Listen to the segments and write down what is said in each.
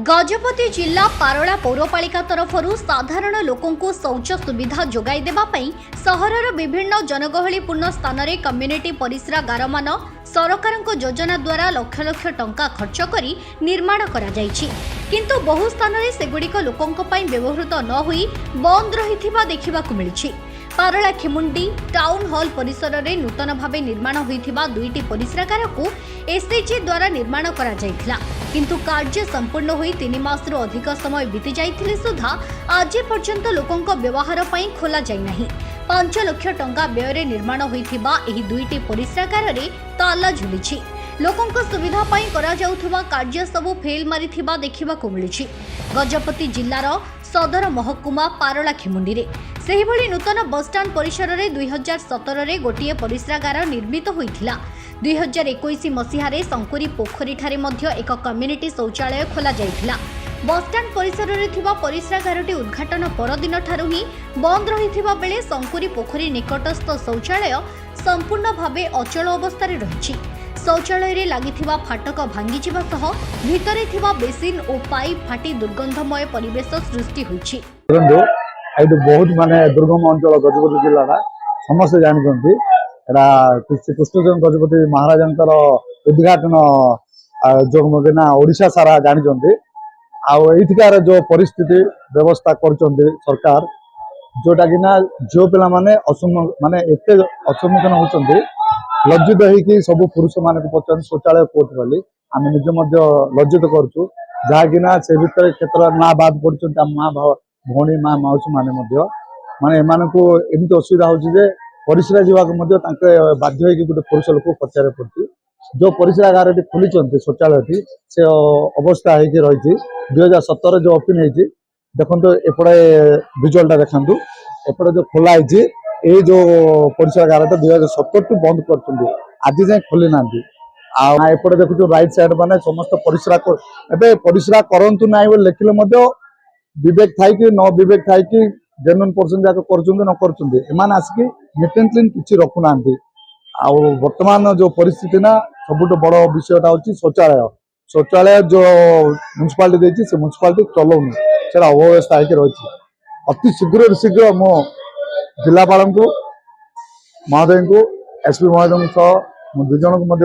गजपति जिला पारला पौरपालिका तरफरु साधारण लोकंकु शौच सुविधा जोगाई देबा पई सहरर विभिन्न जनगहलीपूर्ण स्थान में कम्युनिटी परिस्रागार मान सरकारक योजना द्वारा लक्ष लक्ष टंका खर्च करी निर्माण करा जायछि, किंतु बहु स्थान में सेगुड़िक लोकंक पई व्यवहृत न होई बंद रहिथिबा देखिबाकु मिलिछि। पारला खेमुंडी टाउन हॉल परिसर में नूतन भाव निर्माण होइथिबा दुईटी परिस्रागार को एसएचजी द्वारा निर्माण करा जायथिला, किंतु कार्य संपूर्ण होई 3 मासरू अधिक समय बीती जाइथिले सुधा आज पर्यंत लोकंक व्यवहार पई खोला जाय नाही। 5 लाख टंका व्यय निर्माण होइथिबा एही दुईटी परिस्रागार रे ताला झुलिछि। लोकंक सुविधा पई करा जाउथबा कार्य सबु फेल मारिथिबा देखिबाकु मिलिछि। गजपति जिल्लार सदर महकुमा पारला खेमुंडी रे सेहिभଳି नूतन बसस्टाण्ड परिसर में 2017 रे गोटिए परिस्रागार निर्मित होइथिला। 2021 मसीहारे संकुरी पोखरी ठारे मध्य एक कम्युनिटी शौचालय खोला जाइथिला। बसस्टाण्ड परिसर में थिबा परिस्रागारटी उद्घाटन परदिन ठारू ही बंद रहिथिबा बेले संकुरी पोखरी निकटस्थ शौचालय संपूर्ण भावे अचल अवस्था रे रहिछि। शौचालय रे लागिथिबा फाटक भांगी जिबा सह भितरे थिबा बेसिन और पाइप फाटी दुर्गंधमय परिवेश सृष्टि होइछि। बहुत माने दुर्गम अंचल गजपति जिला समस्त जानते कृष्णचंद्र गजपति महाराज उद्घाटन जो ओडिशा सारा जानते आईथिकार जो परिस्थिति व्यवस्था कर सरकार जोटा कि ना झील पिला माने माने एते असम्मुखीन होती लज्जित होगी सब पुरुष मान पचार शौचालय कोर्ट बोली आम निजे लज्जित करूँ जहाँकि से भितर क्षेत्र ना बाद पड़ते माँ भौणी माँ मौसी माने माने एमानकु एमती असुविधा होची परिस्रा जावाक बाध्य होगी गोटे पुरुष लोक पचारे पड़ती जो परिस्रागार खोली शौचालय से अवस्था होगी रही 2017 जो ओपन होती देखो एपटे विजुअलटा देखु एपटे जो खोला ये जो परिस्रागार 2017 टू बंद कर आज जाए खोली ना एपटे देखु राइट साइड माने समस्त परिस्रा करंतु ना लिखिले विवेक थी कि न विवेक थी कि जेन्युइन पर्सन जाक कर आसिक नीट एंड क्लीन किसी रखुना वर्तमान जो परिस्थिति ना सब बड़ विषयटा हूँ शौचालय शौचालय जो म्युनिसिपालिटी देती से म्युनिसिपालिटी चलाऊनी से अव्यवस्था होकर रही अति शीघ्र मो जिलापाल को महोदय को एसपी महोदय सह दुजन को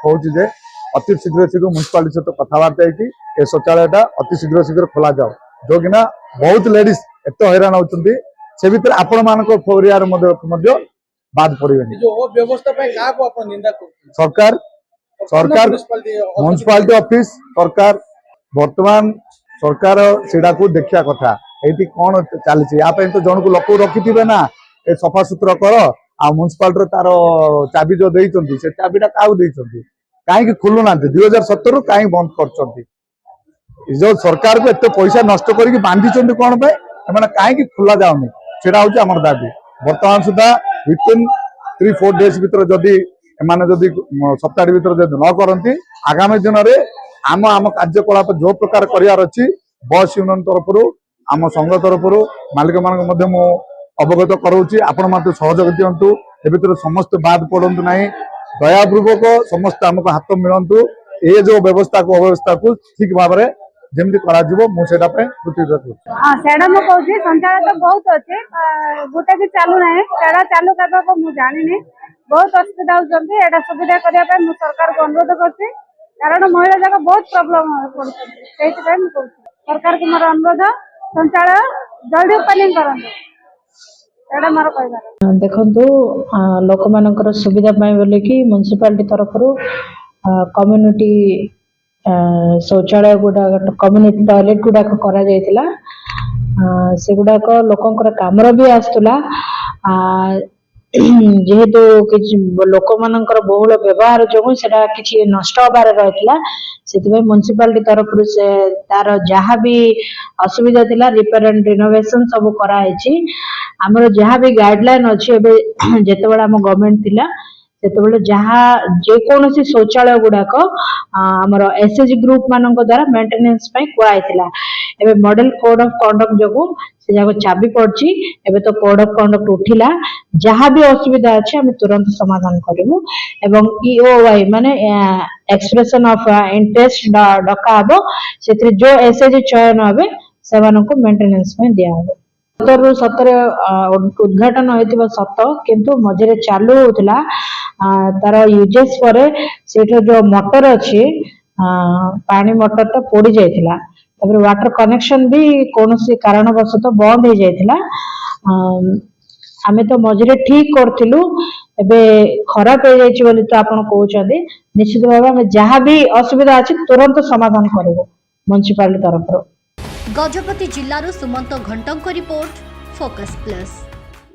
कहूँ अति शीघ्र म्युनिसिपालिटी सहित कथबार्ता हो शौचालयटा अति शीघ्र खोला जाओ जो कि ना बहुत लेडीज एत हैरान होती से भितर आपण मान फरियार बाद पड़े सरकार सरकार म्युनिसिपालिटी ऑफिस सरकार वर्तमान सरकार सेटा को देखा कथा ये कौन चली तो जन को लोक रखी ना ए सफा सुतरा कर आ म्युनिसिपालिटी तार चाबी जो देती से चाबीटा क्या कहीं खोलु ना 2017 कहीं बंद कर जो सरकार को एत पैसा नष्ट करके बांधी कौन पे कहीं खोला जाऊनी से हूँ आम दाबी बर्तमान सुधा विथिन 3-4 डेज भर जदि जदि सप्ताह भर न करती आगामी दिन में आम आम कार्यकलाप जो प्रकार करार अच्छी बस यूनियन तरफ आम संघ तरफ मालिक मान अवगत कराऊँगी आपण मत सहयोग दिंतु ए समस्त बाद पड़ू ना दयापूर्वक समस्त आमको हाथ मिलतु ये जो व्यवस्था को अव्यवस्था को ठीक भाव में जमी करा मुझे कृतज्ञता शौचालय तो बहुत अच्छे गोटे भी चालू ना सेटा चालू करने मुझे जानी बहुत असुविधा होती सुविधा करने सरकार को अनुरोध करती कारण महिला जाक बहुत प्रोब्लेम पड़ती सरकार को मोर अनुरोध शौचालय जल्दी ओपनिंग कर मोर कह देखु लोक मान सुविधा बोले कि म्युनिसिपालिटी तरफ कम्युनिटी शौचालय गुड़ाक कम्युनिटी टॉयलेट गुड़ाक करा जायतिला से गुड़ाक लोकंकर कामर भी आसुला जेहेतु किछि लोक मानकर बहुल व्यवहार जो सेटा किछि नष्ट होबार रहितला सेतिबे म्युनिसिपालिटी तरफ से तार जहाँ भी असुविधा थिला रिपेयर एंड रिनोवेशन सब करा हेछि हमर जहाँ भी गाइडलाइन अछि एबे जेतेबेला हम गवर्नमेंट थिला सेतेबेले जहाँ जेकोसी शौचालय गुड़ाक आमर एसएचजी ग्रुप मान द्वारा मेंटेनेंस कुआईला ଏବେ ମଡେଲ କୋଡ ଅଫ କଣ୍ଡକ୍ଟ ଯୋଗୁ ସେ ଯାକ ଚାବି ପଡିଛି। ଏବେ ତ କୋଡ ଅଫ କଣ୍ଡକ୍ଟ ଉଠିଲା, ଯାହା ବି ଅସୁବିଧା ଅଛି ଆମେ ତୁରନ୍ତ ସମାଧାନ କରିବୁ ଏବଂ EOI ମାନେ ଏକ୍ସପ୍ରେସନ ଅଫ ଇଣ୍ଟରେଷ୍ଟ ଡକା ହବ। ସେଥିରେ ଯୋଉ SHG ଚୟନ ହେବେ ସେମାନଙ୍କୁ ମେଣ୍ଟେନାନ୍ସ ପାଇଁ ଦିଆହବ। 17ରୁ 17 ଉଦ୍ଘାଟନ ହୋଇଥିବା ସତ, କିନ୍ତୁ ମଝିରେ ଚାଲୁ ହଉଥିଲା ତାର ୟୁଜେସ୍ ପରେ ସେଇଟା ଯୋଉ ମଟର ଅଛି ପାଣି ମଟରଟା ପୋଡି ଯାଇଥିଲା। ତାପରେ ୱାଟର କନେକ୍ସନ ବି କୌଣସି କାରଣବଶତଃ ବନ୍ଦ ହେଇଯାଇଥିଲା। ଆମେ ତ ମଝିରେ ଠିକ କରିଥିଲୁ, ଏବେ ଖରାପ ହେଇଯାଇଛି ବୋଲି ତ ଆପଣ କହୁଛନ୍ତି। ନିଶ୍ଚିତ ଭାବେ ଆମେ ଯାହା ବି ଅସୁବିଧା ଅଛି ତୁରନ୍ତ ସମାଧାନ କରିବୁ ମ୍ୟୁନିସିପାଲିଟି ତରଫରୁ। ଗଜପତି ଜିଲ୍ଲାରୁ ସୁମନ୍ତ ଘଣ୍ଟଙ୍କ ରିପୋର୍ଟ, ଫୋକସ୍ ପ୍ଲସ୍।